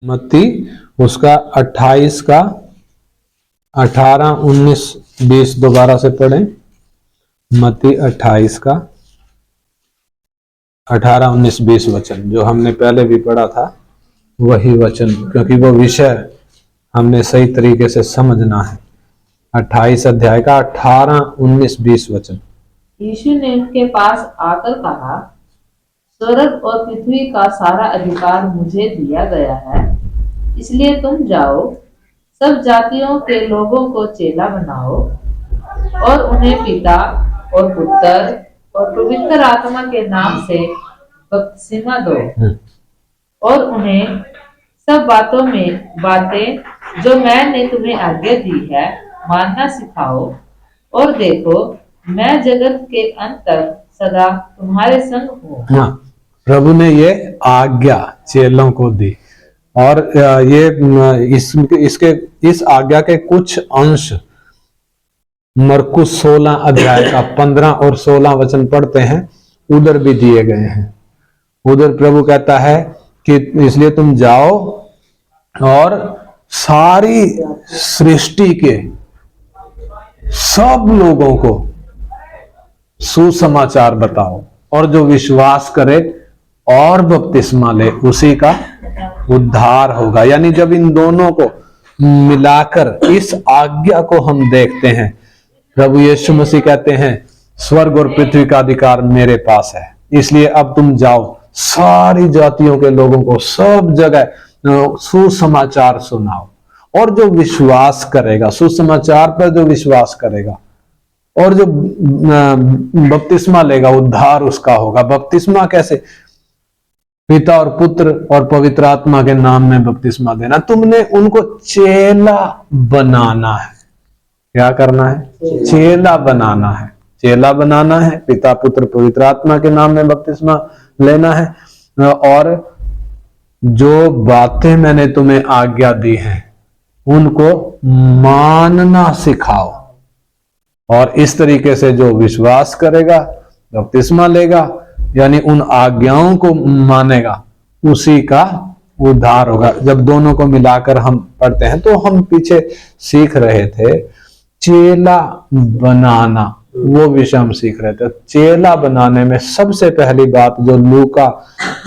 मत्ती उसका 28 का 18, 19, 20 दोबारा से पढ़ें। मत्ती 28 का 18, 19, 20 वचन जो हमने पहले भी पढ़ा था वही वचन, क्योंकि वो विषय हमने सही तरीके से समझना है। 28 अध्याय का 18, 19, 20 वचन। यीशु ने उनके पास आकर कहा, स्वर्ग और पृथ्वी का सारा अधिकार मुझे दिया गया है, इसलिए तुम जाओ, सब जातियों के लोगों को चेला बनाओ और उन्हें पिता और पुत्र और पवित्र आत्मा के नाम से बपतिस्मा दो और उन्हें सब बातें जो मैंने तुम्हें आज्ञा दी है मानना सिखाओ, और देखो मैं जगत के अंत तक सदा तुम्हारे संग हूँ। हाँ, प्रभु ने ये आज्ञा चेलों को दी, और ये इस आज्ञा के कुछ अंश मरकुस 16 अध्याय का 15 और 16 वचन पढ़ते हैं, उधर भी दिए गए हैं। उधर प्रभु कहता है कि इसलिए तुम जाओ और सारी सृष्टि के सब लोगों को सुसमाचार बताओ, और जो विश्वास करे और बपतिस्मा ले उसी का उद्धार होगा। यानी जब इन दोनों को मिलाकर इस आज्ञा को हम देखते हैं, प्रभु यीशु मसीह कहते हैं स्वर्ग और पृथ्वी का अधिकार मेरे पास है, इसलिए अब तुम जाओ, सारी जातियों के लोगों को सब जगह सुसमाचार सुनाओ, और जो विश्वास करेगा, सुसमाचार पर जो विश्वास करेगा और जो बपतिस्मा लेगा उद्धार उसका होगा। बपतिस्मा कैसे? पिता और पुत्र और पवित्र आत्मा के नाम में बपतिस्मा देना। तुमने उनको चेला बनाना है। क्या करना है? चेला बनाना है। चेला बनाना है, पिता पुत्र पवित्र आत्मा के नाम में बपतिस्मा लेना है, और जो बातें मैंने तुम्हें आज्ञा दी हैं उनको मानना सिखाओ। और इस तरीके से जो विश्वास करेगा, बपतिस्मा लेगा, यानी उन आज्ञाओं को मानेगा, उसी का उद्धार होगा। जब दोनों को मिलाकर हम पढ़ते हैं तो हम पीछे सीख रहे थे चेला बनाना, वो विषय हम सीख रहे थे। चेला बनाने में सबसे पहली बात जो लूका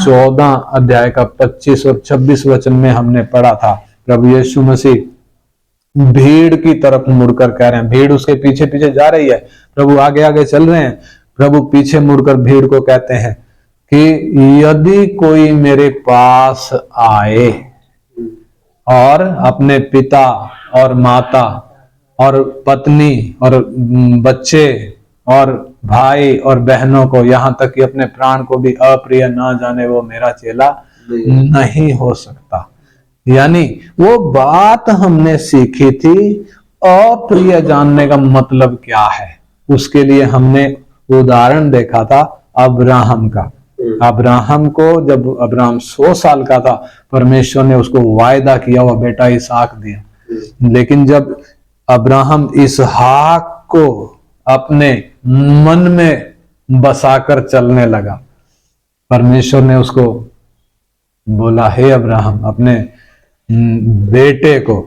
14 अध्याय का 25 और 26 वचन में हमने पढ़ा था, प्रभु यीशु मसीह भीड़ की तरफ मुड़कर कह रहे हैं, भीड़ उसके पीछे पीछे जा रही है, प्रभु आगे आगे चल रहे हैं, प्रभु पीछे मुड़कर भीड़ को कहते हैं कि यदि कोई मेरे पास आए और अपने पिता और माता और पत्नी और बच्चे और भाई और बहनों को, यहां तक कि अपने प्राण को भी अप्रिय ना जाने, वो मेरा चेला नहीं हो सकता। यानी वो बात हमने सीखी थी, अप्रिय जानने का मतलब क्या है, उसके लिए हमने उदाहरण देखा था अब्राहम का। अब्राहम को जब अब्राहम 100 साल का था, परमेश्वर ने उसको वायदा किया हुआ बेटा इसहाक दिया, लेकिन जब अब्राहम इसहाक को अपने मन में बसाकर चलने लगा, परमेश्वर ने उसको बोला, हे अब्राहम, अपने बेटे को,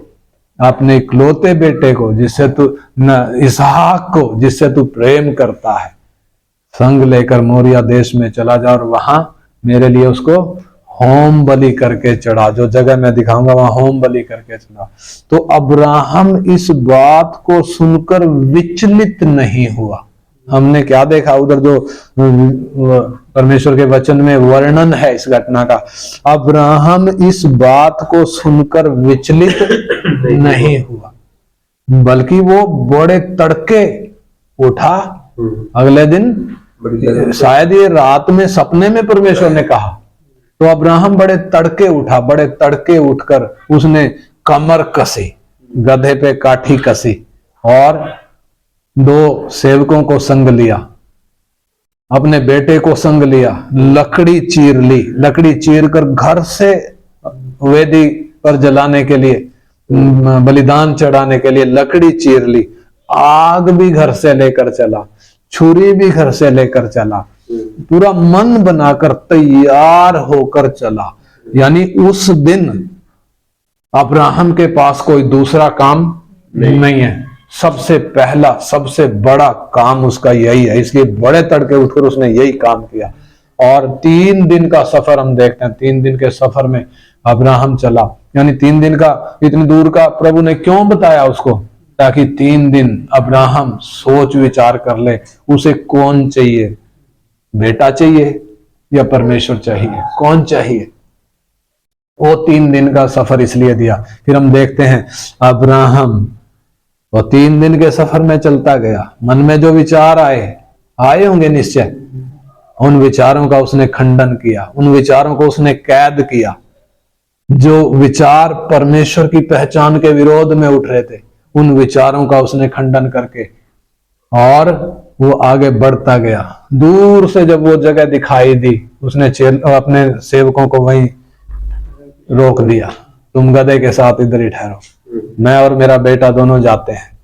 अपने इकलौते बेटे को, जिससे तू इसहाक को, जिससे तू प्रेम करता है, संग लेकर मोरिया देश में चला जा और वहां मेरे लिए उसको होम बलि करके चढ़ा। जो जगह मैं दिखाऊंगा वहां होम बलि करके चढ़ा। तो अब्राहम इस बात को सुनकर विचलित नहीं हुआ। हमने क्या देखा उधर, जो परमेश्वर के वचन में वर्णन है इस घटना का, अब्राहम इस बात को सुनकर विचलित नहीं हुआ, बल्कि वो बड़े तड़के उठा। अगले दिन शायद ये रात में सपने में परमेश्वर ने कहा, तो अब्राहम बड़े तड़के उठा। बड़े तड़के उठकर उसने कमर कसी, गधे पे काठी कसी और 2 सेवकों को संग लिया, अपने बेटे को संग लिया, लकड़ी चीर ली, लकड़ी चीर कर घर से वेदी पर जलाने के लिए, बलिदान चढ़ाने के लिए लकड़ी चीर ली, आग भी घर से लेकर चला, छुरी भी घर से लेकर चला, पूरा मन बनाकर तैयार होकर चला। यानी उस दिन अब्राहम के पास कोई दूसरा काम नहीं है। सबसे पहला सबसे बड़ा काम उसका यही है, इसलिए बड़े तड़के उठकर उसने यही काम किया। और 3 दिन का सफर हम देखते हैं, 3 दिन के सफर में अब्राहम चला, यानी 3 दिन का, इतनी दूर का प्रभु ने क्यों बताया उसको, ताकि 3 दिन अब्राहम सोच विचार कर ले उसे कौन चाहिए, बेटा चाहिए या परमेश्वर चाहिए, कौन चाहिए। वो 3 दिन का सफर इसलिए दिया। फिर हम देखते हैं अब्राहम वो 3 दिन के सफर में चलता गया, मन में जो विचार आए होंगे निश्चय, उन विचारों का उसने खंडन किया, उन विचारों को उसने कैद किया। जो विचार परमेश्वर की पहचान के विरोध में उठ रहे थे, उन विचारों का उसने खंडन करके, और वो आगे बढ़ता गया। दूर से जब वो जगह दिखाई दी, उसने अपने सेवकों को वहीं रोक दिया, तुम गधे के साथ इधर ही ठहरो, मैं और मेरा बेटा दोनों जाते हैं,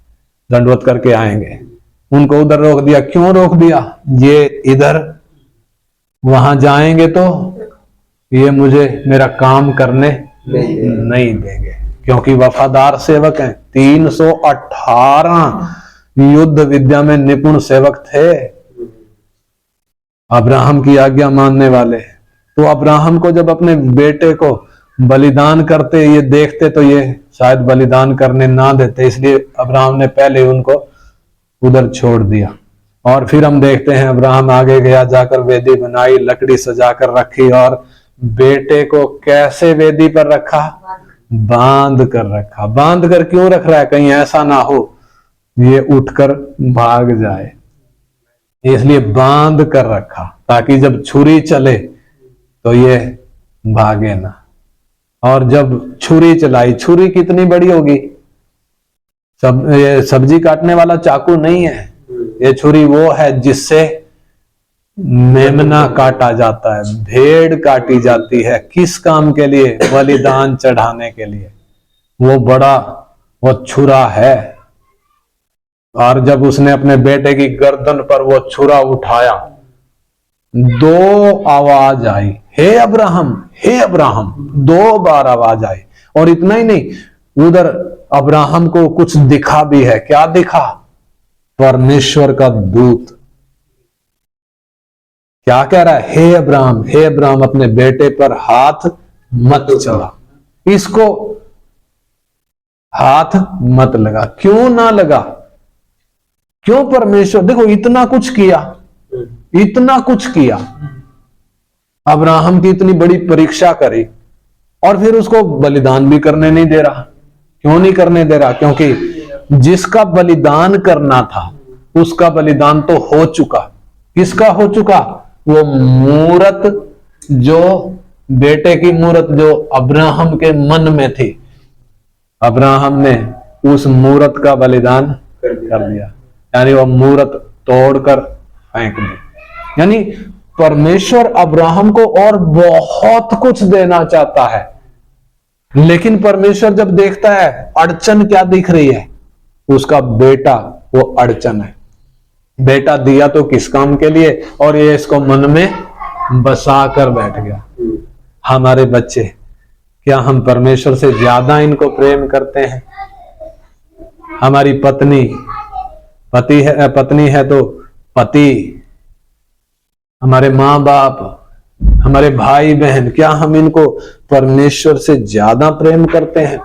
दंडवत करके आएंगे। उनको उधर रोक दिया। क्यों रोक दिया, ये इधर वहां जाएंगे तो ये मुझे मेरा काम करने नहीं देंगे, क्योंकि वफादार सेवक हैं। 318 युद्ध विद्या में निपुण सेवक थे, अब्राहम की आज्ञा मानने वाले। तो अब्राहम को जब अपने बेटे को बलिदान करते ये देखते तो ये शायद बलिदान करने ना देते, इसलिए अब्राहम ने पहले उनको उधर छोड़ दिया। और फिर हम देखते हैं अब्राहम आगे गया, जाकर वेदी बनाई, लकड़ी सजाकर रखी, और बेटे को कैसे वेदी पर रखा, बांध कर रखा। बांध कर क्यों रख रहा है, कहीं ऐसा ना हो ये उठकर भाग जाए, इसलिए बांध कर रखा, ताकि जब छुरी चले तो ये भागे ना। और जब छुरी चलाई, छुरी कितनी बड़ी होगी, ये सब्जी काटने वाला चाकू नहीं है, ये छुरी वो है जिससे मेमना काटा जाता है, भेड़ काटी जाती है। किस काम के लिए, बलिदान चढ़ाने के लिए। वो बड़ा वो छुरा है। और जब उसने अपने बेटे की गर्दन पर वो छुरा उठाया, 2 आवाज आई, हे अब्राहम, हे अब्राहम, 2 बार आवाज आई। और इतना ही नहीं, उधर अब्राहम को कुछ दिखा भी है। क्या दिखा, परमेश्वर का दूत क्या कह रहा है, हे अब्राहम, हे अब्राहम, अपने बेटे पर हाथ मत चला, इसको हाथ मत लगा। क्यों ना लगा, क्यों, परमेश्वर देखो इतना कुछ किया, इतना कुछ किया, अब्राहम की इतनी बड़ी परीक्षा करी, और फिर उसको बलिदान भी करने नहीं दे रहा। क्यों नहीं करने दे रहा, क्योंकि जिसका बलिदान करना था उसका बलिदान तो हो चुका। किसका हो चुका, वो मूरत, जो बेटे की मूरत जो अब्राहम के मन में थी, अब्राहम ने उस मूरत का बलिदान कर दिया, यानी वो मूरत तोड़कर फेंक दी। यानी परमेश्वर अब्राहम को और बहुत कुछ देना चाहता है, लेकिन परमेश्वर जब देखता है अड़चन क्या दिख रही है, उसका बेटा वो अड़चन है। बेटा दिया तो किस काम के लिए, और ये इसको मन में बसा कर बैठ गया। हमारे बच्चे, क्या हम परमेश्वर से ज्यादा इनको प्रेम करते हैं? हमारी पत्नी है तो पति, हमारे माँ बाप, हमारे भाई बहन, क्या हम इनको परमेश्वर से ज्यादा प्रेम करते हैं?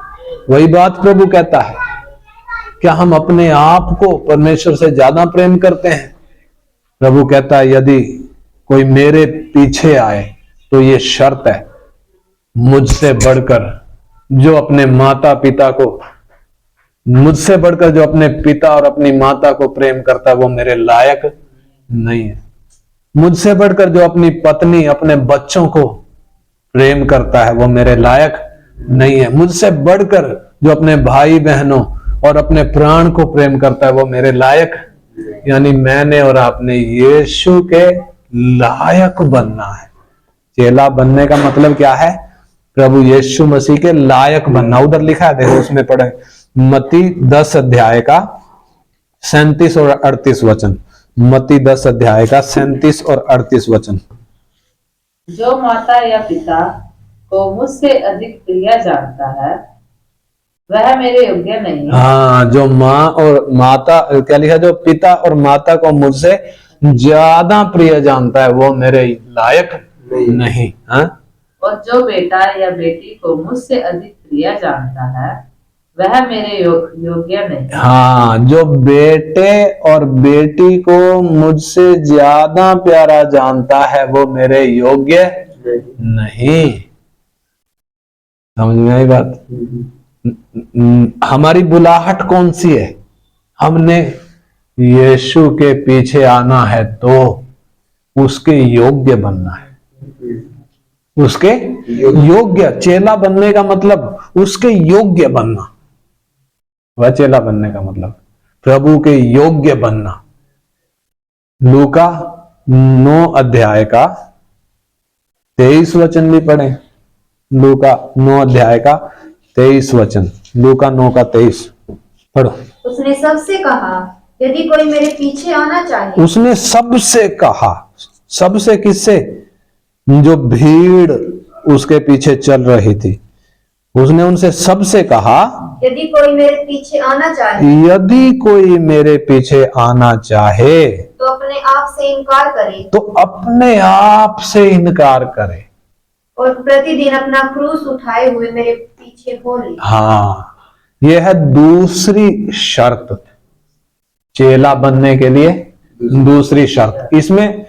वही बात प्रभु कहता है, क्या हम अपने आप को परमेश्वर से ज्यादा प्रेम करते हैं? प्रभु कहता है, यदि कोई मेरे पीछे आए तो ये शर्त है, मुझसे बढ़कर जो अपने माता पिता को, मुझसे बढ़कर जो अपने पिता और अपनी माता को प्रेम करता है वो मेरे लायक नहीं है। मुझसे बढ़कर जो अपनी पत्नी, अपने बच्चों को प्रेम करता है वो मेरे लायक नहीं है। मुझसे बढ़कर जो अपने भाई बहनों और अपने प्राण को प्रेम करता है वो मेरे लायक, यानी मैंने और आपने यीशु के लायक बनना है। चेला बनने का मतलब क्या है? प्रभु यीशु मसीह के लायक बनना। उधर लिखा है, देखो उसमें पढ़े, मत्ती 10 अध्याय का 37 और 38 वचन। मत्ती 10 अध्याय का 37 और 38 वचन। जो माता या पिता को मुझसे अधिक प्रिय जानता है वह मेरे योग्य नहीं। हाँ, जो माँ और माता, क्या लिखा, जो पिता और माता को मुझसे ज्यादा प्रिय जानता है वो मेरे लायक नहीं। हाँ? और जो बेटा या बेटी को मुझसे अधिक प्रिय जानता है वह मेरे योग्य नहीं। हाँ, जो बेटे और बेटी को मुझसे ज्यादा प्यारा जानता है वो मेरे योग्य नहीं। समझ में आई बात? हमारी बुलाहट कौन सी है? हमने यीशु के पीछे आना है तो उसके योग्य बनना है। उसके योग्य, चेला बनने का मतलब उसके योग्य बनना। वह चेला बनने का मतलब प्रभु के योग्य बनना। लूका 9 अध्याय का 23 वचन भी पढ़े। लूका 9 अध्याय का 23 वचन, लूका 9 का 23 पढ़ो। उसने सबसे कहा, यदि कोई मेरे पीछे आना चाहे। उसने सबसे कहा, सबसे किससे? जो भीड़ उसके पीछे चल रही थी, उसने उनसे सबसे कहा, यदि कोई मेरे पीछे आना चाहे, यदि कोई मेरे पीछे आना चाहे तो अपने आप से इनकार करे, तो अपने आप से इनकार करे और प्रतिदिन अपना क्रूस उठाए हुए मेरे पीछे हो ले। हाँ, यह है दूसरी शर्त चेला बनने के लिए। दूसरी शर्त इसमें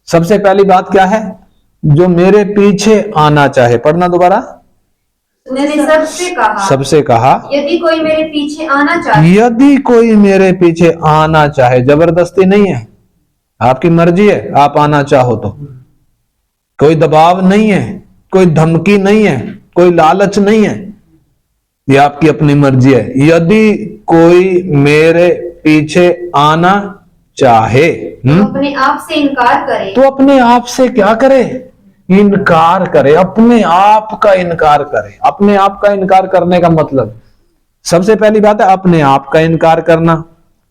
सबसे पहली बात क्या है? जो मेरे पीछे आना चाहे। पढ़ना दोबारा। उसने सबसे कहा, सबसे कहा, यदि कोई मेरे पीछे आना चाहे। यदि कोई मेरे पीछे आना चाहे। जबरदस्ती नहीं है, आपकी मर्जी है, आप आना चाहो तो। कोई दबाव नहीं है, कोई धमकी नहीं है, कोई लालच नहीं है, ये आपकी अपनी मर्जी है। यदि कोई मेरे पीछे आना चाहे तो अपने आप से इनकार करे। तो अपने आप से क्या करे? इनकार करे, अपने आप का इनकार करे। अपने आप का इनकार करने का मतलब सबसे पहली बात है अपने आप का इनकार करना,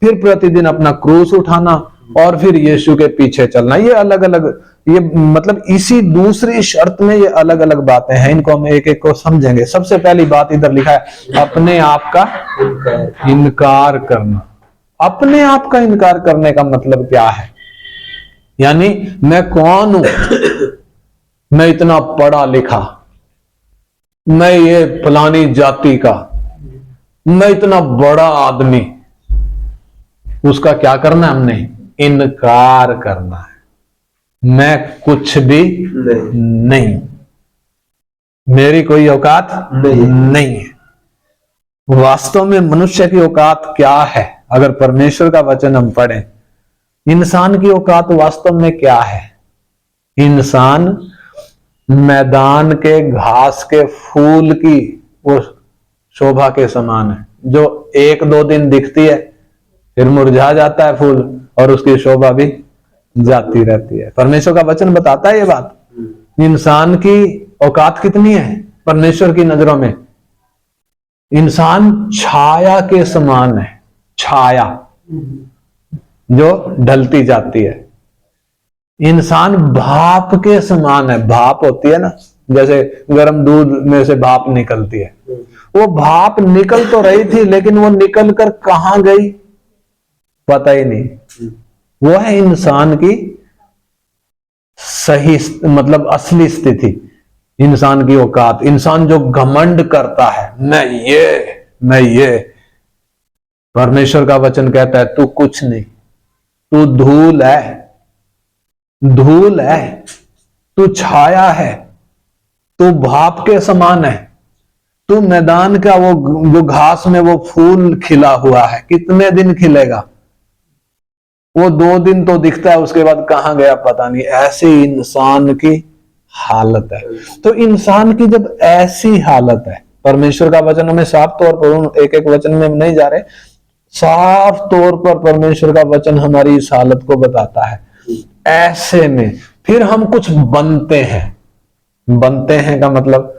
फिर प्रतिदिन अपना क्रूस उठाना और फिर यीशु के पीछे चलना। ये अलग अलग, ये मतलब इसी दूसरी शर्त में ये अलग अलग बातें हैं। इनको हम एक एक को समझेंगे। सबसे पहली बात इधर लिखा है अपने आप का इनकार करना। अपने आप का इनकार करने का मतलब क्या है? यानी मैं कौन हूं? मैं इतना पढ़ा लिखा, मैं ये फलानी जाति का, मैं इतना बड़ा आदमी। उसका क्या करना है? हमने इनकार करना है। मैं कुछ भी नहीं, मेरी कोई औकात नहीं है। वास्तव में मनुष्य की औकात क्या है? अगर परमेश्वर का वचन हम पढ़ें, इंसान की औकात वास्तव में क्या है? इंसान मैदान के घास के फूल की वो शोभा के समान है, जो 1-2 दिन दिखती है फिर मुरझा जाता है फूल और उसकी शोभा भी जाती रहती है। परमेश्वर का वचन बताता है ये बात। इंसान की औकात कितनी है परमेश्वर की नजरों में? इंसान छाया के समान है, छाया जो ढलती जाती है। इंसान भाप के समान है। भाप होती है ना, जैसे गर्म दूध में से भाप निकलती है, वो भाप निकल तो रही थी लेकिन वो निकल कर कहां गई पता ही नहीं। वो है इंसान की सही मतलब असली स्थिति, इंसान की औकात। इंसान जो घमंड करता है, मैं ये, परमेश्वर का वचन कहता है तू कुछ नहीं, तू धूल है, धूल है, तू छाया है, तू भाप के समान है। तू मैदान का वो जो घास में वो फूल खिला हुआ है, कितने दिन खिलेगा? वो 2 दिन तो दिखता है, उसके बाद कहां गया पता नहीं। ऐसी इंसान की हालत है। तो इंसान की जब ऐसी हालत है, परमेश्वर का वचन हमें साफ तौर पर, एक एक वचन में हम नहीं जा रहे, साफ तौर पर परमेश्वर का वचन हमारी इस हालत को बताता है। ऐसे में फिर हम कुछ बनते हैं। बनते हैं का मतलब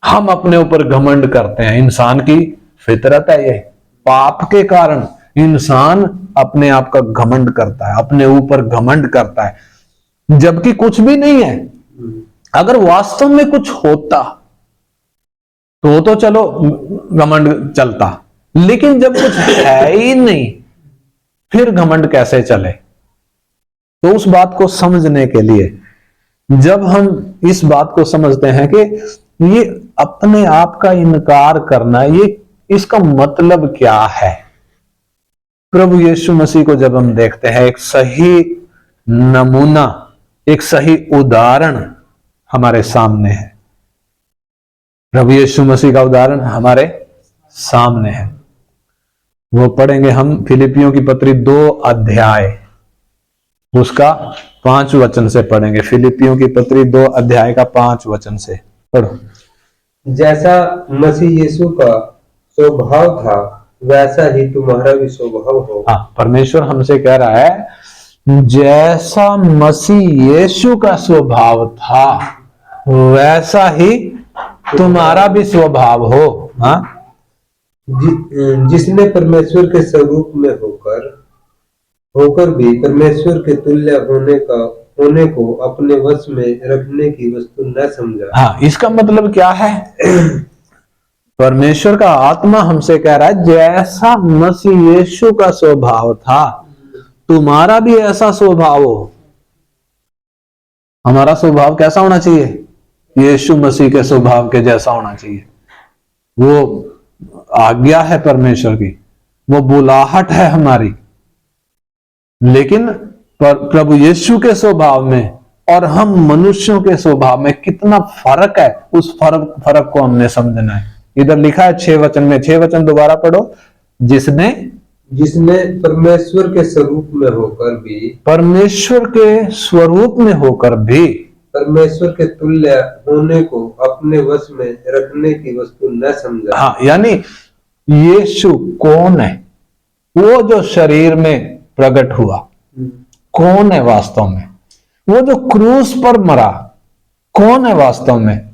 हम अपने ऊपर घमंड करते हैं। इंसान की फितरत है ये। पाप के कारण इंसान अपने आप का घमंड करता है, अपने ऊपर घमंड करता है, जबकि कुछ भी नहीं है। अगर वास्तव में कुछ होता तो चलो घमंड चलता, लेकिन जब कुछ है ही नहीं फिर घमंड कैसे चले? तो उस बात को समझने के लिए, जब हम इस बात को समझते हैं कि ये अपने आप का इनकार करना, ये इसका मतलब क्या है, प्रभु यीशु मसीह को जब हम देखते हैं, एक सही नमूना, एक सही उदाहरण हमारे सामने है। प्रभु यीशु मसीह का उदाहरण हमारे सामने है। वो पढ़ेंगे हम फिलिपियों की पत्री 2 अध्याय, उसका 5 वचन से पढ़ेंगे। फिलिपियों की पत्री 2 अध्याय का 5 वचन से पढ़ो। जैसा मसीह यीशु का स्वभाव था वैसा ही तुम्हारा भी स्वभाव हो। हाँ, परमेश्वर हमसे कह रहा है जैसा मसीह यीशु का स्वभाव था वैसा ही तुम्हारा भी स्वभाव हो। हाँ, जिसने परमेश्वर के स्वरूप में होकर भी परमेश्वर के तुल्य होने को अपने वश में रखने की वस्तु न समझा। हाँ, इसका मतलब क्या है? परमेश्वर का आत्मा हमसे कह रहा है जैसा मसीह यीशु का स्वभाव था तुम्हारा भी ऐसा स्वभाव हो। हमारा स्वभाव कैसा होना चाहिए? यीशु मसीह के स्वभाव के जैसा होना चाहिए। वो आज्ञा है परमेश्वर की, वो बुलाहट है हमारी, लेकिन प्रभु यीशु के स्वभाव में और हम मनुष्यों के स्वभाव में कितना फर्क है, उस फर्क को हमने समझना है। इधर लिखा है 6 वचन में, 6 वचन दोबारा पढ़ो। जिसने परमेश्वर के स्वरूप में होकर भी परमेश्वर के तुल्य होने को अपने वश में रखने की वस्तु न समझा। हाँ, यानी यीशु कौन है? वो जो शरीर में प्रकट हुआ कौन है वास्तव में? वो जो क्रूस पर मरा कौन है वास्तव में?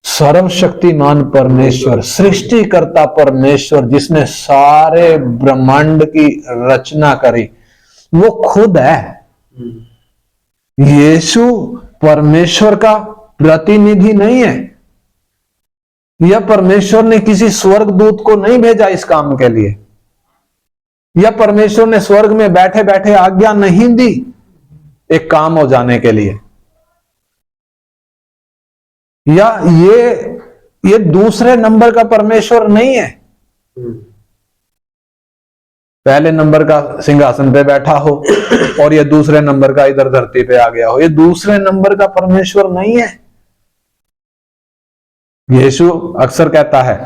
सर्वशक्तिमान परमेश्वर, सृष्टिकर्ता परमेश्वर, जिसने सारे ब्रह्मांड की रचना करी, वो खुद है। यीशु परमेश्वर का प्रतिनिधि नहीं है, या परमेश्वर ने किसी स्वर्गदूत को नहीं भेजा इस काम के लिए, या परमेश्वर ने स्वर्ग में बैठे बैठे आज्ञा नहीं दी एक काम हो जाने के लिए, या ये दूसरे नंबर का परमेश्वर नहीं है। पहले नंबर का सिंहासन पे बैठा हो और ये दूसरे नंबर का इधर धरती पे आ गया हो, ये दूसरे नंबर का परमेश्वर नहीं है। यीशु अक्सर कहता है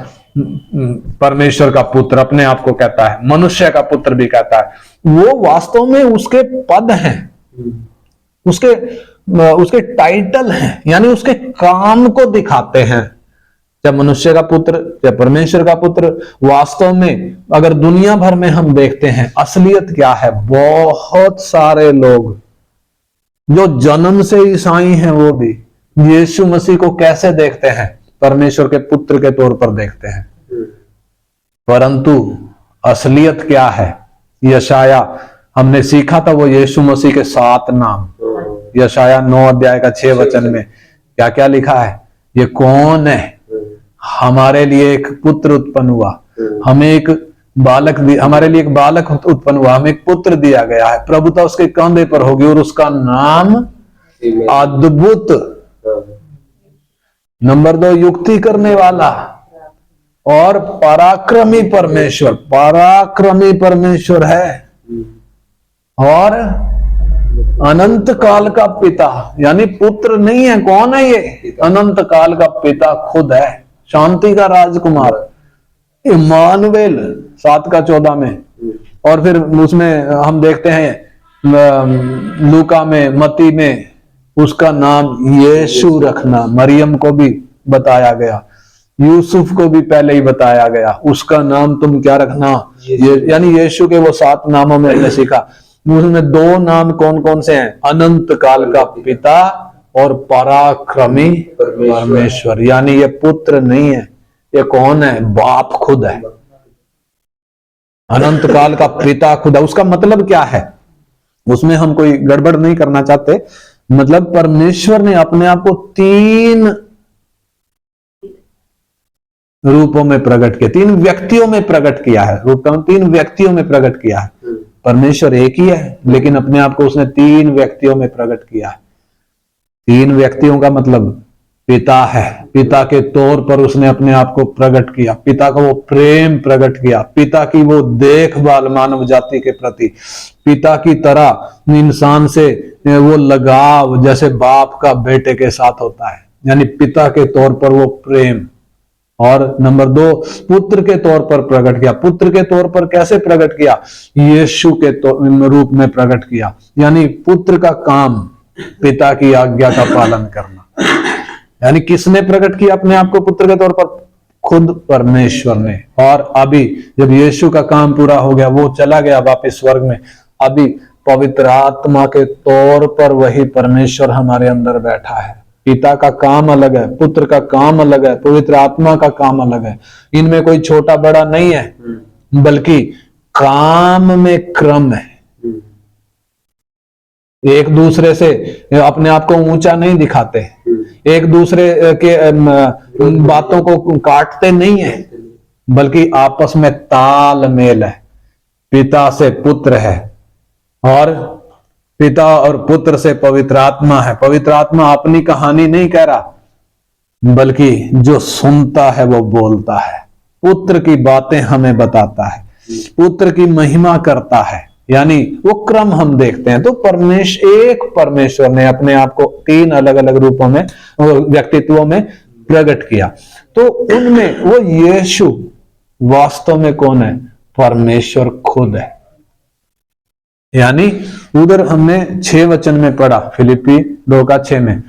परमेश्वर का पुत्र, अपने आप को कहता है, मनुष्य का पुत्र भी कहता है। वो वास्तव में उसके पद हैं, उसके टाइटल हैं, यानी उसके काम को दिखाते हैं। जब मनुष्य का पुत्र, जब परमेश्वर का पुत्र, वास्तव में अगर दुनिया भर में हम देखते हैं असलियत क्या है, बहुत सारे लोग जो जन्म से ईसाई हैं वो भी यीशु मसीह को कैसे देखते हैं? परमेश्वर के पुत्र के तौर पर देखते हैं। परंतु असलियत क्या है? यशाया हमने सीखा था, वो यीशु मसीह के 7 नाम, यशाया 9 अध्याय का 6 वचन में क्या क्या लिखा है? ये कौन है? हमारे लिए एक पुत्र उत्पन्न हुआ, हमें एक बालक, हमारे लिए एक बालक उत्पन्न हुआ, हमें एक पुत्र दिया गया है, प्रभुता उसके कंधे पर होगी और उसका नाम अद्भुत, नंबर 2 युक्ति करने वाला और पराक्रमी परमेश्वर, पराक्रमी परमेश्वर है, और अनंत काल का पिता, यानी पुत्र नहीं है, कौन है ये? अनंत काल का पिता खुद है, शांति का राजकुमार, इम्मानुएल 7 का 14 में। और फिर उसमें हम देखते हैं लूका में, मत्ती में, उसका नाम यीशु रखना मरियम को भी बताया गया, यूसुफ को भी पहले ही बताया गया, उसका नाम तुम क्या रखना, यानी यीशु के वो 7 नामों में हमने सीखा। उसमें 2 नाम कौन कौन से हैं? अनंत काल का पिता और पराक्रमी परमेश्वर, यानी ये पुत्र नहीं है, ये कौन है? बाप खुद है, अनंत काल का पिता खुद है। उसका मतलब क्या है? उसमें हम कोई गड़बड़ नहीं करना चाहते। मतलब परमेश्वर ने अपने आप को 3 रूपों में प्रकट किया, 3 व्यक्तियों में प्रकट किया है। रूप 3 व्यक्तियों में प्रकट किया है। परमेश्वर एक ही है, लेकिन अपने आप को उसने 3 व्यक्तियों में प्रकट किया है। 3 व्यक्तियों का मतलब पिता है, पिता के तौर पर उसने अपने आप को प्रकट किया, पिता का वो प्रेम प्रकट किया, पिता की वो देखभाल मानव जाति के प्रति, पिता की तरह इंसान से वो लगाव जैसे बाप का बेटे के साथ होता है, यानी पिता के तौर पर वो प्रेम। और नंबर 2, पुत्र के तौर पर प्रकट किया। पुत्र के तौर पर कैसे प्रकट किया? यीशु के रूप में प्रकट किया, यानी पुत्र का काम पिता की आज्ञा का पालन करना। यानी किसने प्रकट किया अपने आप को पुत्र के तौर पर? खुद परमेश्वर ने। और अभी जब यीशु का काम पूरा हो गया, वो चला गया वापस स्वर्ग में, अभी पवित्र आत्मा के तौर पर वही परमेश्वर हमारे अंदर बैठा है। पिता का काम अलग है, पुत्र का काम अलग है, पवित्र आत्मा का काम अलग है। इनमें कोई छोटा बड़ा नहीं है, बल्कि काम में क्रम है। एक दूसरे से अपने आप को ऊंचा नहीं दिखाते, एक दूसरे के बातों को काटते नहीं है, बल्कि आपस में तालमेल है। पिता से पुत्र है, और पिता और पुत्र से पवित्र आत्मा है। पवित्र आत्मा अपनी कहानी नहीं कह रहा, बल्कि जो सुनता है वो बोलता है, पुत्र की बातें हमें बताता है, पुत्र की महिमा करता है। यानी वो क्रम हम देखते हैं। तो एक परमेश्वर ने अपने आप को 3 अलग अलग रूपों में, व्यक्तित्वों में प्रकट किया। तो उनमें वो यीशु वास्तव में कौन है? परमेश्वर खुद है। यानी उधर हमने 6 वचन में पढ़ा, फिलिप्पी 2:6 में,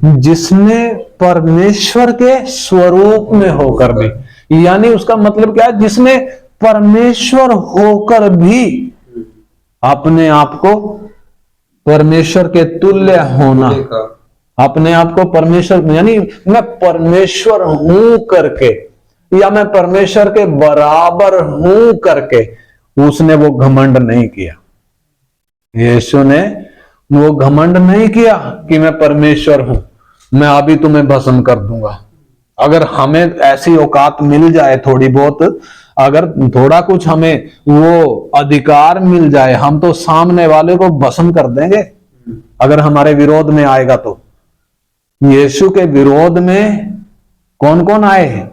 जिसने परमेश्वर के स्वरूप में होकर भी, यानी उसका मतलब क्या है? जिसने परमेश्वर होकर भी अपने आप को परमेश्वर के तुल्य होना, अपने आप को परमेश्वर, यानी मैं परमेश्वर हूं करके, या मैं परमेश्वर के बराबर हूं करके उसने वो घमंड नहीं किया। यीशु ने वो घमंड नहीं किया कि मैं परमेश्वर हूं, मैं अभी तुम्हें भस्म कर दूंगा। अगर हमें ऐसी औकात मिल जाए, थोड़ी बहुत, अगर थोड़ा कुछ हमें वो अधिकार मिल जाए, हम तो सामने वाले को भस्म कर देंगे अगर हमारे विरोध में आएगा। तो यीशु के विरोध में कौन कौन आए?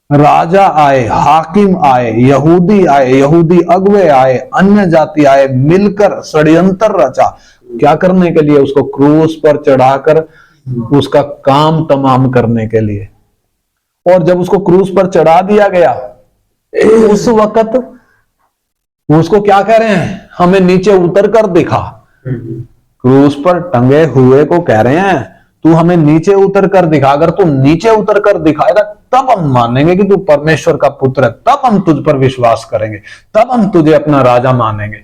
राजा आए, हाकिम आए, यहूदी अगुवे आए, अन्य जाति आए, मिलकर षड्यंत्र रचा। क्या करने के लिए? उसको क्रूस पर चढ़ाकर उसका काम तमाम करने के लिए। और जब उसको क्रूस पर चढ़ा दिया गया, उस वक्त उसको क्या कह रहे हैं? हमें नीचे उतर कर दिखा। क्रूस पर टंगे हुए को कह रहे हैं, तू हमें नीचे उतर कर दिखा। अगर तू नीचे उतर कर दिखाएगा तब हम मानेंगे कि तू परमेश्वर का पुत्र है, तब हम तुझ पर विश्वास करेंगे, तब हम तुझे अपना राजा मानेंगे।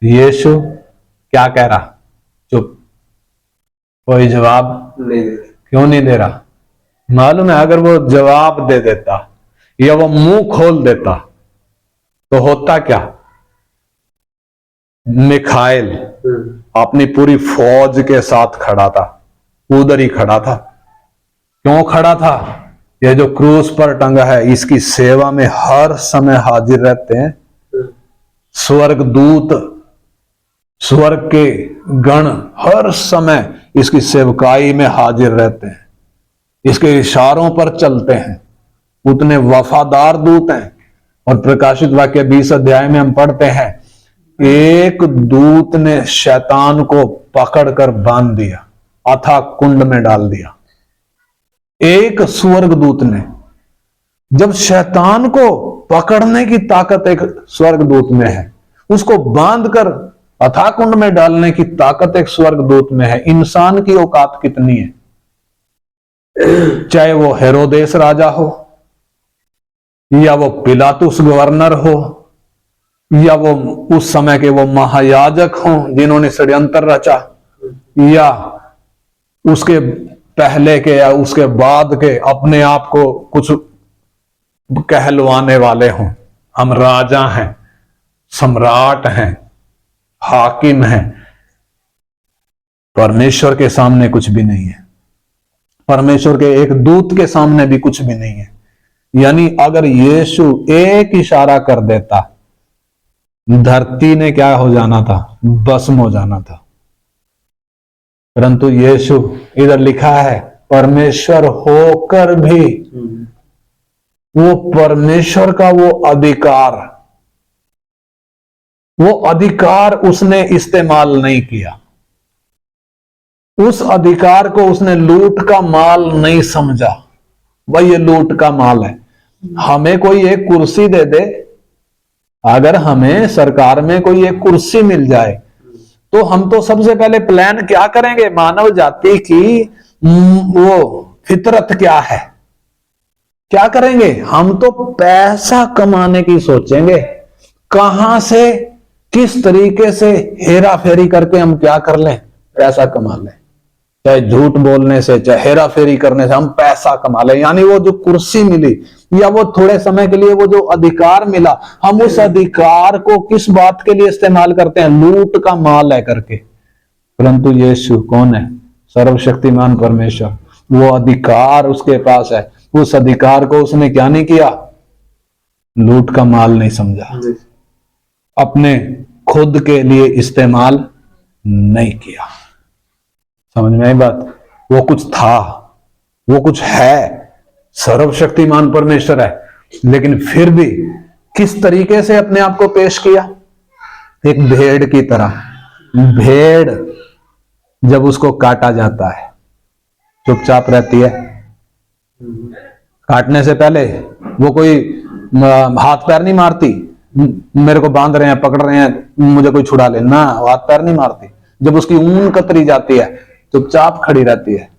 यीशु क्या कह रहा? चुप, कोई जवाब नहीं। क्यों नहीं दे रहा? मालूम है, अगर वो जवाब दे देता या वो मुंह खोल देता तो होता क्या? मिखाइल अपनी पूरी फौज के साथ खड़ा था, उधर ही खड़ा था। क्यों खड़ा था? ये जो क्रूस पर टंगा है, इसकी सेवा में हर समय हाजिर रहते हैं स्वर्गदूत, स्वर्ग के गण हर समय इसकी सेवकाई में हाजिर रहते हैं, इसके इशारों पर चलते हैं। उतने वफादार दूत हैं। और प्रकाशित वाक्य 20 अध्याय में हम पढ़ते हैं, एक दूत ने शैतान को पकड़कर बांध दिया, अथाह कुंड में डाल दिया। एक स्वर्गदूत ने। जब शैतान को पकड़ने की ताकत एक स्वर्गदूत में है, उसको बांधकर अथाह कुंड में डालने की ताकत एक स्वर्गदूत में है, इंसान की औकात कितनी है? चाहे वो हेरोदेस राजा हो, या वो पिलातुस गवर्नर हो, या वो उस समय के वो महायाजक हो जिन्होंने षड्यंत्र रचा, या उसके पहले के या उसके बाद के अपने आप को कुछ कहलवाने वाले हों। हम राजा हैं, सम्राट हैं, हाकिम हैं। परमेश्वर के सामने कुछ भी नहीं है, परमेश्वर के एक दूत के सामने भी कुछ भी नहीं है। यानी अगर यीशु एक इशारा कर देता, धरती ने क्या हो जाना था, भस्म हो जाना था। परंतु यीशु, इधर लिखा है, परमेश्वर होकर भी वो परमेश्वर का वो अधिकार उसने इस्तेमाल नहीं किया। उस अधिकार को उसने लूट का माल नहीं समझा। भाई ये लूट का माल है। हमें कोई एक कुर्सी दे दे, अगर हमें सरकार में कोई एक कुर्सी मिल जाए तो हम तो सबसे पहले प्लान क्या करेंगे, मानव जाति की वो फितरत क्या है, क्या करेंगे, हम तो पैसा कमाने की सोचेंगे। कहां से, किस तरीके से हेरा फेरी करके हम क्या कर लें, पैसा कमा लें। चाहे झूठ बोलने से, चाहे हेरा फेरी करने से हम पैसा कमा लें। यानी वो जो कुर्सी मिली या वो थोड़े समय के लिए वो जो अधिकार मिला, हम उस अधिकार को किस बात के लिए इस्तेमाल करते हैं, लूट का माल है करके। परंतु यीशु कौन है, सर्वशक्तिमान परमेश्वर, वो अधिकार उसके पास है। उस अधिकार को उसने क्या नहीं किया, लूट का माल नहीं समझा, अपने खुद के लिए इस्तेमाल नहीं किया। समझ में आई बात। वो कुछ था, वो कुछ है, सर्वशक्तिमान परमेश्वर है, लेकिन फिर भी किस तरीके से अपने आप को पेश किया, एक भेड़ की तरह। भेड़ जब उसको काटा जाता है चुपचाप रहती है, काटने से पहले वो कोई हाथ पैर नहीं मारती, मेरे को बांध रहे हैं, पकड़ रहे हैं, मुझे कोई छुड़ा ले, ना, हाथ पैर नहीं मारती। जब उसकी ऊन कतरी जाती है चुपचाप खड़ी रहती है।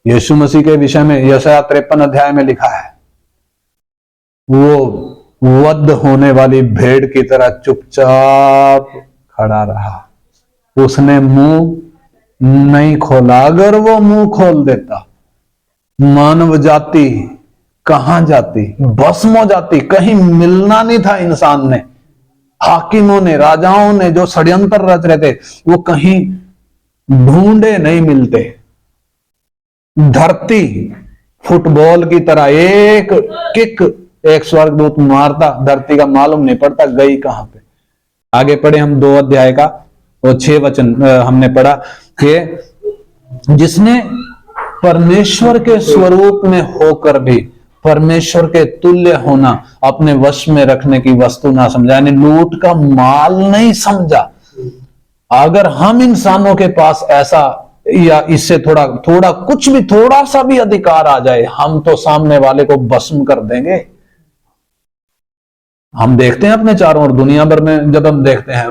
यीशु मसीह के विषय में यशायाह 53 अध्याय में लिखा है, वो वध होने वाली भेड़ की तरह चुपचाप खड़ा रहा, उसने मुंह नहीं खोला। अगर वो मुंह खोल देता, मानव जाति कहां जाती, भस्म हो जाती। कहीं मिलना नहीं था इंसान ने, हाकिमों ने, राजाओं ने जो षड्यंत्र रच रहे थे, वो कहीं ढूंढे नहीं मिलते। धरती फुटबॉल की तरह एक किक एक स्वर्गदूत मारता, धरती का मालूम नहीं पड़ता गई कहां पे। आगे पढ़े हम 2 अध्याय का और 6 वचन हमने पढ़ा कि जिसने परमेश्वर के स्वरूप में होकर भी परमेश्वर के तुल्य होना अपने वश में रखने की वस्तु ना समझा, यानी लूट का माल नहीं समझा। अगर हम इंसानों के पास ऐसा या इससे थोड़ा थोड़ा कुछ भी, थोड़ा सा भी अधिकार आ जाए, हम तो सामने वाले को भस्म कर देंगे। हम देखते हैं अपने चारों ओर, दुनिया भर में जब हम देखते हैं,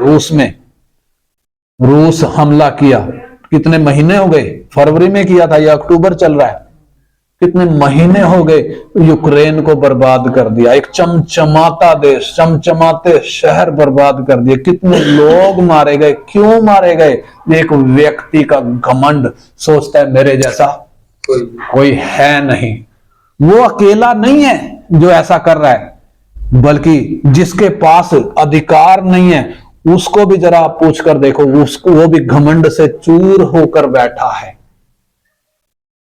रूस हमला किया, कितने महीने हो गए, फरवरी में किया था या अक्टूबर चल रहा है, कितने महीने हो गए, यूक्रेन को बर्बाद कर दिया। एक चमचमाता देश, चमचमाते शहर बर्बाद कर दिए। कितने लोग मारे गए, क्यों मारे गए, एक व्यक्ति का घमंड, सोचता है मेरे जैसा कोई है नहीं। वो अकेला नहीं है जो ऐसा कर रहा है, बल्कि जिसके पास अधिकार नहीं है उसको भी जरा आप पूछ कर देखो, उसको, वो भी घमंड से चूर होकर बैठा है,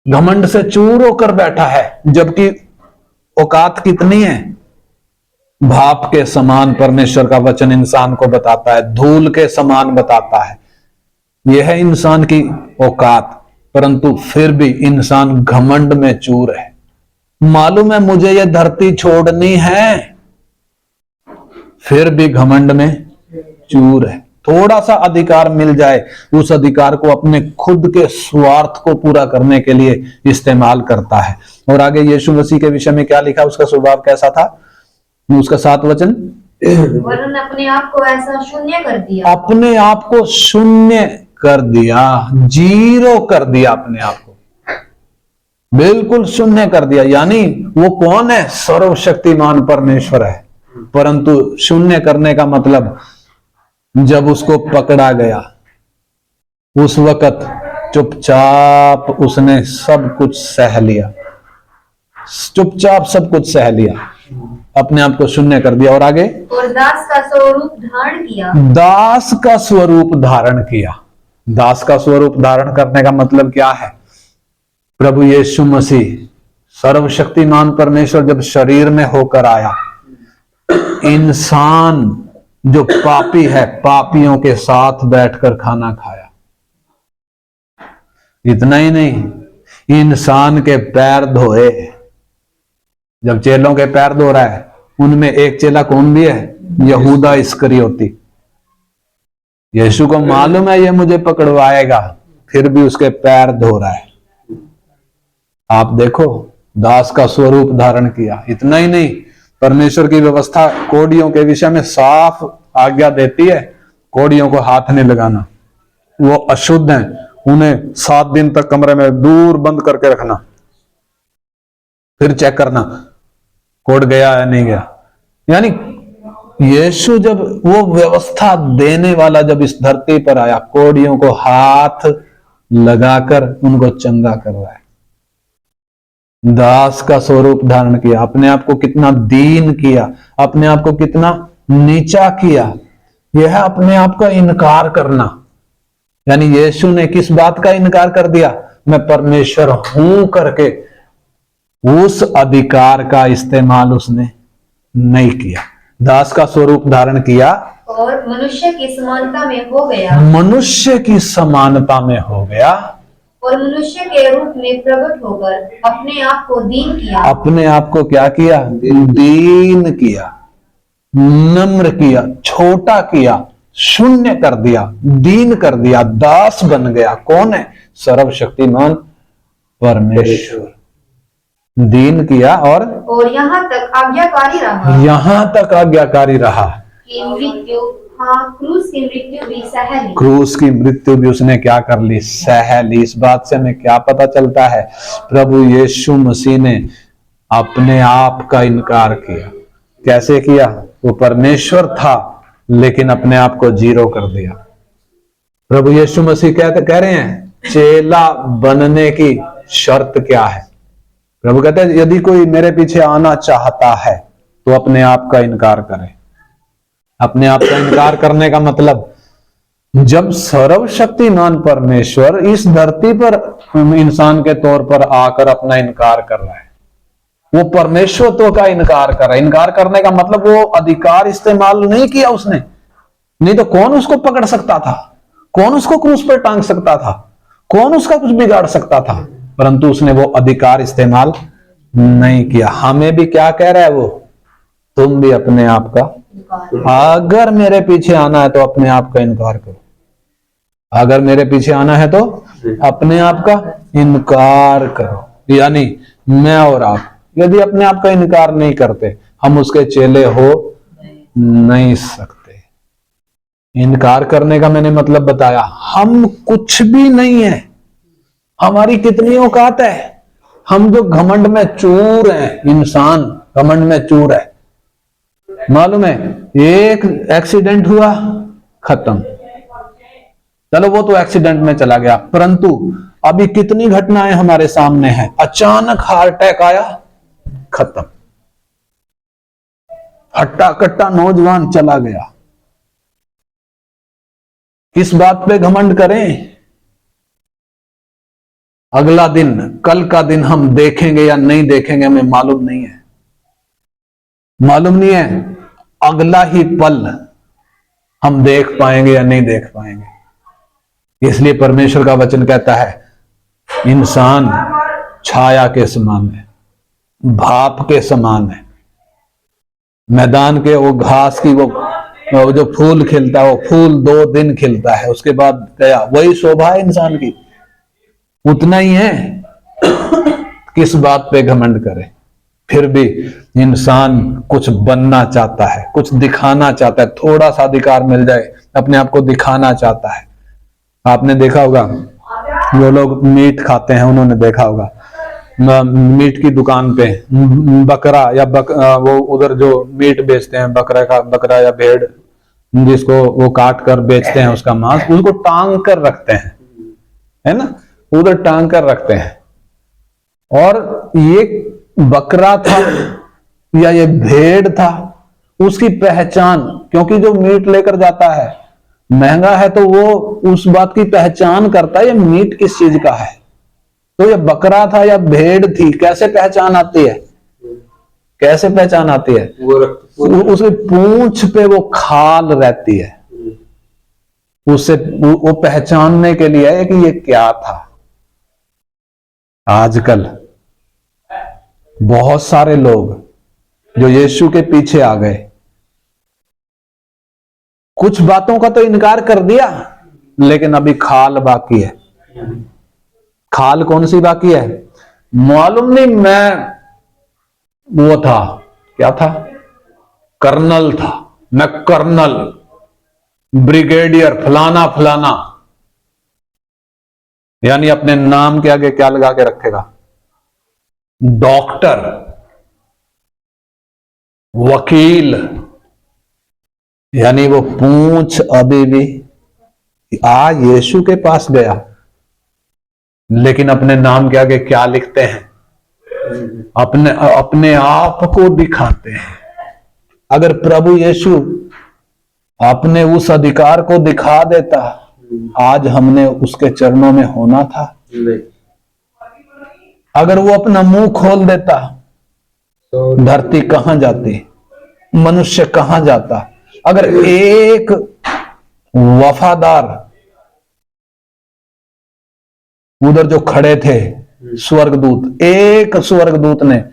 घमंड से चूर होकर बैठा है। जबकि औकात कितनी है, भाप के समान परमेश्वर का वचन इंसान को बताता है, धूल के समान बताता है। यह है इंसान की औकात, परंतु फिर भी इंसान घमंड में चूर है। मालूम है मुझे यह धरती छोड़नी है, फिर भी घमंड में चूर है। थोड़ा सा अधिकार मिल जाए, उस अधिकार को अपने खुद के स्वार्थ को पूरा करने के लिए इस्तेमाल करता है। और आगे यीशु मसीह के विषय में क्या लिखा, उसका स्वभाव कैसा था, उसका 7 वचन, वरन अपने आप को ऐसा शून्य कर दिया, अपने आप को शून्य कर दिया, जीरो कर दिया, अपने आप को बिल्कुल शून्य कर दिया। यानी वो कौन है, सर्वशक्तिमान परमेश्वर है। परंतु शून्य करने का मतलब, जब उसको पकड़ा गया उस वक्त चुपचाप उसने सब कुछ सह लिया, चुपचाप सब कुछ सह लिया, अपने आप को शून्य कर दिया। और आगे, और दास का स्वरूप धारण किया, दास का स्वरूप धारण किया। दास का स्वरूप धारण करने का मतलब क्या है, प्रभु यीशु मसीह सर्वशक्तिमान परमेश्वर जब शरीर में होकर आया, इंसान जो पापी है, पापियों के साथ बैठकर खाना खाया। इतना ही नहीं, इंसान के पैर धोए। जब चेलों के पैर धो रहा है, उनमें एक चेला कौन भी है? यहूदा इस्करियोती। यीशु को मालूम है ये मुझे पकड़वाएगा, फिर भी उसके पैर धो रहा है। आप देखो, दास का स्वरूप धारण किया। इतना ही नहीं, परमेश्वर की व्यवस्था कोढ़ियों के विषय में साफ आज्ञा देती है, कोढ़ियों को हाथ नहीं लगाना, वो अशुद्ध हैं, उन्हें 7 दिन तक कमरे में दूर बंद करके रखना, फिर चेक करना कोढ़ गया या नहीं गया। यानी यीशु जब वो व्यवस्था देने वाला जब इस धरती पर आया, कोढ़ियों को हाथ लगाकर उनको चंगा कर रहा है। दास का स्वरूप धारण किया, अपने आप को कितना दीन किया, अपने आप को कितना नीचा किया। यह है अपने आप का इनकार करना। यानी यीशु ने किस बात का इनकार कर दिया? मैं परमेश्वर हूं करके उस अधिकार का इस्तेमाल उसने नहीं किया। दास का स्वरूप धारण किया और मनुष्य की समानता में हो गया, मनुष्य की समानता में हो गया, और मनुष्य के रूप में प्रकट होकर अपने आप को दीन किया। अपने आप को क्या किया? दीन किया, नम्र किया, छोटा किया, शून्य कर दिया, दीन कर दिया, दास बन गया। कौन है? सर्वशक्तिमान परमेश्वर। दीन किया और यहाँ तक आज्ञाकारी रहा, यहां तक आज्ञाकारी रहा कि मृत्यु, क्रूस की मृत्यु भी सह ली। क्रूस की मृत्यु भी उसने क्या कर ली? सह ली। इस बात से हमें क्या पता चलता है? प्रभु यीशु मसीह ने अपने आप का इनकार किया। कैसे किया? वो परमेश्वर था लेकिन अपने आप को जीरो कर दिया। प्रभु यीशु मसीह कह रहे हैं, चेला बनने की शर्त क्या है? प्रभु कहते हैं, यदि कोई मेरे पीछे आना चाहता है तो अपने आप का इनकार करे। अपने आप का इनकार करने का मतलब, जब सर्वशक्तिमान परमेश्वर इस धरती पर इंसान के तौर पर आकर अपना इनकार कर रहा है, वो परमेश्वरत्व का इनकार कर रहा है। इनकार करने का मतलब वो अधिकार इस्तेमाल नहीं किया उसने। नहीं तो कौन उसको पकड़ सकता था? कौन उसको क्रूस पर टांग सकता था? कौन उसका कुछ बिगाड़ सकता था? परंतु उसने वो अधिकार इस्तेमाल नहीं किया। हमें भी क्या कह रहा है वो? तुम भी अपने आप का, अगर मेरे पीछे आना है तो अपने आप का इनकार करो। अगर मेरे पीछे आना है तो अपने आप का इनकार करो। यानी मैं और आप यदि अपने आप का इनकार नहीं करते, हम उसके चेले हो नहीं सकते। इनकार करने का मैंने मतलब बताया। हम कुछ भी नहीं है। हमारी कितनी औकात है? हम जो घमंड में चूर हैं, इंसान घमंड में चूर है। मालूम है, एक एक्सीडेंट हुआ, खत्म। चलो वो तो एक्सीडेंट में चला गया, परंतु अभी कितनी घटनाएं हमारे सामने हैं। अचानक हार्ट अटैक आया, खत्म। हट्टा कट्टा नौजवान चला गया। किस बात पे घमंड करें? अगला दिन, कल का दिन हम देखेंगे या नहीं देखेंगे हमें मालूम नहीं है। मालूम नहीं है अगला ही पल हम देख पाएंगे या नहीं देख पाएंगे। इसलिए परमेश्वर का वचन कहता है, इंसान छाया के समान है, भाप के समान है। मैदान के वो घास की वो जो फूल खिलता है, वो फूल 2 दिन खिलता है, उसके बाद गया। वही शोभा है इंसान की, उतना ही है। किस बात पे घमंड करे? फिर भी इंसान कुछ बनना चाहता है, कुछ दिखाना चाहता है, थोड़ा सा अधिकार मिल जाए, अपने आप को दिखाना चाहता है। आपने देखा होगा जो लोग मीट खाते हैं, उन्होंने देखा होगा मीट की दुकान पे बकरा या वो उधर जो मीट बेचते हैं, बकरा या भेड़, जिसको वो काट कर बेचते हैं, उसका मांस, उसको टांग कर रखते हैं, है ना, उधर टांग कर रखते हैं। और ये बकरा था या ये भेड़ था, उसकी पहचान, क्योंकि जो मीट लेकर जाता है महंगा है, तो वो उस बात की पहचान करता है ये मीट किस चीज का है। तो ये बकरा था या भेड़ थी, कैसे पहचान आती है? कैसे पहचान आती है? वो रक्त उसकी पूंछ पे वो खाल रहती है, उससे वो पहचानने के लिए है कि ये क्या था। आजकल बहुत सारे लोग जो यीशु के पीछे आ गए, कुछ बातों का तो इनकार कर दिया, लेकिन अभी खाल बाकी है। खाल कौन सी बाकी है? मालूम नहीं, मैं वो था, क्या था? कर्नल था, मैं कर्नल, ब्रिगेडियर, फलाना फलाना। यानी अपने नाम के आगे क्या लगा के रखेगा? डॉक्टर, वकील। यानी वो पूंछ अभी भी आज यीशु के पास गया, लेकिन अपने नाम के आगे क्या लिखते हैं? अपने आप को दिखाते हैं। अगर प्रभु यीशु अपने उस अधिकार को दिखा देता, आज हमने उसके चरणों में होना था? नहीं। अगर वो अपना मुंह खोल देता, तो धरती कहां जाती, मनुष्य कहां जाता? अगर एक वफादार उधर जो खड़े थे स्वर्गदूत, एक स्वर्गदूत ने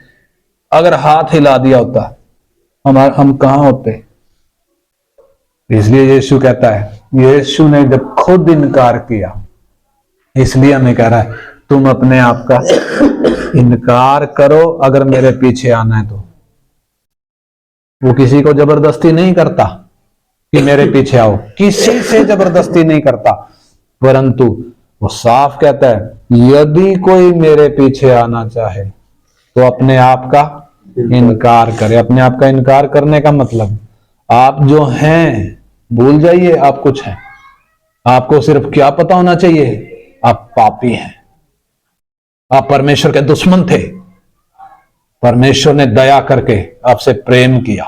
अगर हाथ हिला दिया होता, हम कहां होते? इसलिए यीशु कहता है, यीशु ने जब खुद इनकार किया, इसलिए हमें कह रहा है तुम अपने आप का इनकार करो अगर मेरे पीछे आना है तो। वो किसी को जबरदस्ती नहीं करता कि मेरे पीछे आओ, किसी से जबरदस्ती नहीं करता, परंतु वो साफ कहता है यदि कोई मेरे पीछे आना चाहे तो अपने आप का इनकार करे। अपने आप का इनकार करने का मतलब, आप जो हैं भूल जाइए आप कुछ हैं। आपको सिर्फ क्या पता होना चाहिए? आप पापी हैं, आप परमेश्वर के दुश्मन थे। परमेश्वर ने दया करके आपसे प्रेम किया,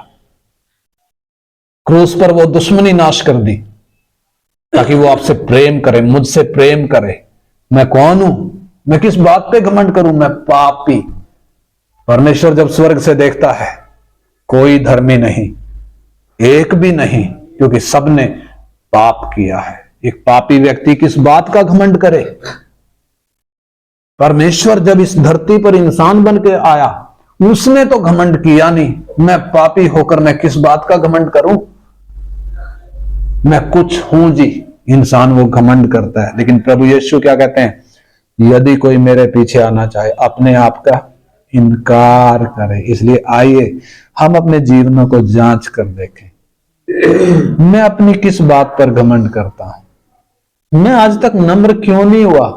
क्रूस पर वो दुश्मनी नाश कर दी ताकि वो आपसे प्रेम करे, मुझसे प्रेम करे। मैं कौन हूं? मैं किस बात पे घमंड करूं? मैं पापी। परमेश्वर जब स्वर्ग से देखता है, कोई धर्मी नहीं, एक भी नहीं, क्योंकि सबने पाप किया है। एक पापी व्यक्ति किस बात का घमंड करे? परमेश्वर जब इस धरती पर इंसान बन के आया, उसने तो घमंड किया नहीं। मैं पापी होकर मैं किस बात का घमंड करूं? मैं कुछ हूं जी। इंसान वो घमंड करता है, लेकिन प्रभु यीशु क्या कहते हैं? यदि कोई मेरे पीछे आना चाहे अपने आप का इनकार करे। इसलिए आइए हम अपने जीवनों को जांच कर देखें, मैं अपनी किस बात पर घमंड करता हूं? मैं आज तक नम्र क्यों नहीं हुआ?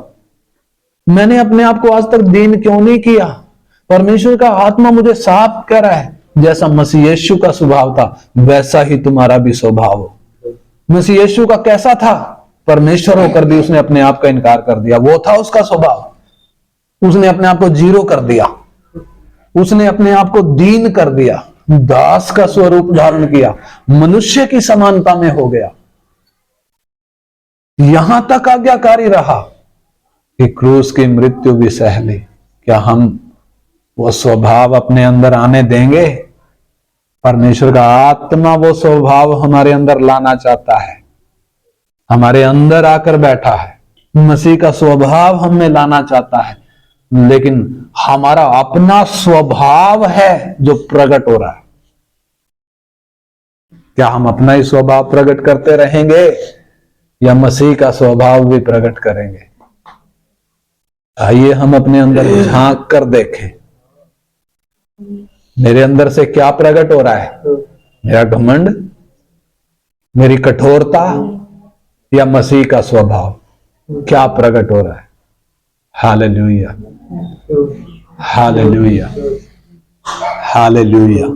मैंने अपने आप को आज तक दीन क्यों नहीं किया? परमेश्वर का आत्मा मुझे साफ कह रहा है, जैसा मसीह यीशु का स्वभाव था वैसा ही तुम्हारा भी स्वभाव हो। मसीह यीशु का कैसा था? परमेश्वर होकर भी उसने अपने आप का इनकार कर दिया। वो था उसका स्वभाव। उसने अपने आप को जीरो कर दिया, उसने अपने आप को दीन कर दिया, दास का स्वरूप धारण किया, मनुष्य की समानता में हो गया। यहां तक आज्ञाकारी रहा कि क्रूस की मृत्यु भी सह ली। क्या हम वो स्वभाव अपने अंदर आने देंगे? परमेश्वर का आत्मा वो स्वभाव हमारे अंदर लाना चाहता है, हमारे अंदर आकर बैठा है। मसीह का स्वभाव हम में लाना चाहता है, लेकिन हमारा अपना स्वभाव है जो प्रकट हो रहा है। क्या हम अपना ही स्वभाव प्रकट करते रहेंगे या मसीह का स्वभाव भी प्रकट करेंगे? आइए हम अपने अंदर झांक कर देखें, मेरे अंदर से क्या प्रकट हो रहा है? मेरा घमंड, मेरी कठोरता या मसीह का स्वभाव? क्या प्रकट हो रहा है? Hallelujah, hallelujah, hallelujah.